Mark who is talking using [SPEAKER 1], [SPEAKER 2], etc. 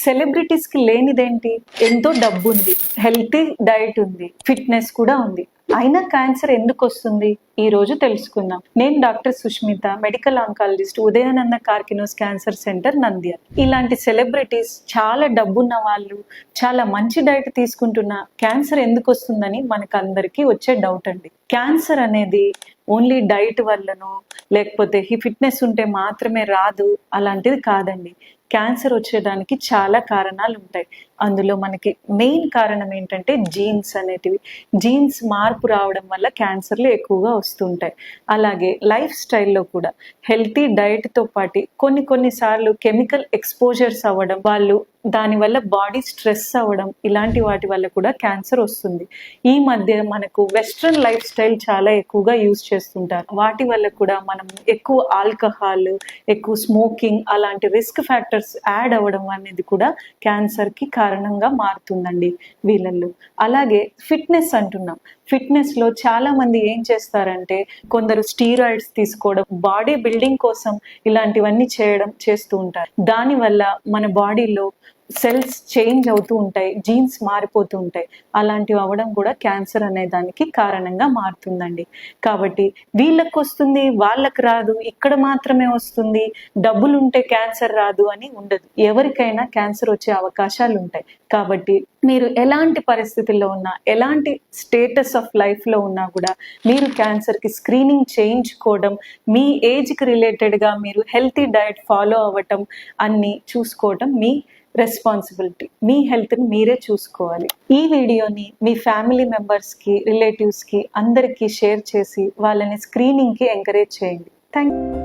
[SPEAKER 1] Celebrities కి లేనిదేంటి? ఎంతో డబ్బు ఉంది, హెల్తీ డైట్ ఉంది, ఫిట్నెస్ కూడా ఉంది, అయినా క్యాన్సర్ ఎందుకు వస్తుంది? ఈ రోజు తెలుసుకుందాం. నేను doctor Sushmita, medical oncologist, Udayananda Karkinos cancer centre, Nandyal. ఇలాంటి సెలబ్రిటీస్, చాలా డబ్బున్న వాళ్ళు, చాలా మంచి డైట్ తీసుకుంటున్న క్యాన్సర్ ఎందుకు వస్తుందని మనకు అందరికీ వచ్చే డౌట్ అండి. క్యాన్సర్ అనేది ఓన్లీ డైట్ వల్లనో లేకపోతే ఫిట్నెస్ ఉంటే మాత్రమే రాదు, అలాంటిది కాదండి. క్యాన్సర్ వచ్చేదానికి చాలా కారణాలు ఉంటాయి. అందులో మనకి మెయిన్ కారణం ఏంటంటే జీన్స్ అనేటివి. జీన్స్ మార్పు రావడం వల్ల క్యాన్సర్లు ఎక్కువగా వస్తుంటాయి. అలాగే లైఫ్ స్టైల్లో కూడా హెల్తీ డైట్తో పాటు కొన్నిసార్లు కెమికల్ ఎక్స్పోజర్స్ అవ్వడం, వాళ్ళు దానివల్ల బాడీ స్ట్రెస్ అవ్వడం, ఇలాంటి వాటి వల్ల కూడా క్యాన్సర్ వస్తుంది. ఈ మధ్య మనకు వెస్ట్రన్ లైఫ్ స్టైల్ చాలా ఎక్కువగా యూజ్ చేస్తుంటారు. వాటి వల్ల కూడా మనం ఎక్కువ ఆల్కహాల్, ఎక్కువ స్మోకింగ్, అలాంటి రిస్క్ ఫ్యాక్టర్స్ యాడ్ అవ్వడం అనేది కూడా క్యాన్సర్కి కారణంగా మారుతుందండి వీళ్ళల్లో. అలాగే ఫిట్నెస్ అంటున్నాం. ఫిట్నెస్ లో చాలా మంది ఏం చేస్తారంటే, కొందరు స్టీరాయిడ్స్ తీసుకోవడం, బాడీ బిల్డింగ్ కోసం ఇలాంటివన్నీ చేస్తూ ఉంటారు. దానివల్ల మన బాడీలో సెల్స్ చేంజ్ అవుతూ ఉంటాయి, జీన్స్ మారిపోతూ ఉంటాయి. అలాంటివి అవ్వడం కూడా క్యాన్సర్ అనే దానికి కారణంగా మారుతుందండి. కాబట్టి వీళ్ళకి వస్తుంది, వాళ్ళకి రాదు, ఇక్కడ మాత్రమే వస్తుంది, డబ్బులు ఉంటే క్యాన్సర్ రాదు అని ఉండదు. ఎవరికైనా క్యాన్సర్ వచ్చే అవకాశాలు ఉంటాయి. కాబట్టి మీరు ఎలాంటి పరిస్థితుల్లో ఉన్నా, ఎలాంటి స్టేటస్ ఆఫ్ లైఫ్లో ఉన్నా కూడా మీరు క్యాన్సర్కి స్క్రీనింగ్ చేయించుకోవడం, మీ ఏజ్కి రిలేటెడ్గా మీరు హెల్తీ డైట్ ఫాలో అవ్వటం, అన్నీ చూసుకోవటం మీ రెస్పాన్సిబిలిటీ. మీ హెల్త్ని మీరే చూసుకోవాలి. ఈ వీడియోని మీ ఫ్యామిలీ మెంబర్స్కి, రిలేటివ్స్కి అందరికీ షేర్ చేసి వాళ్ళని స్క్రీనింగ్కి ఎంకరేజ్ చేయండి. Thank you.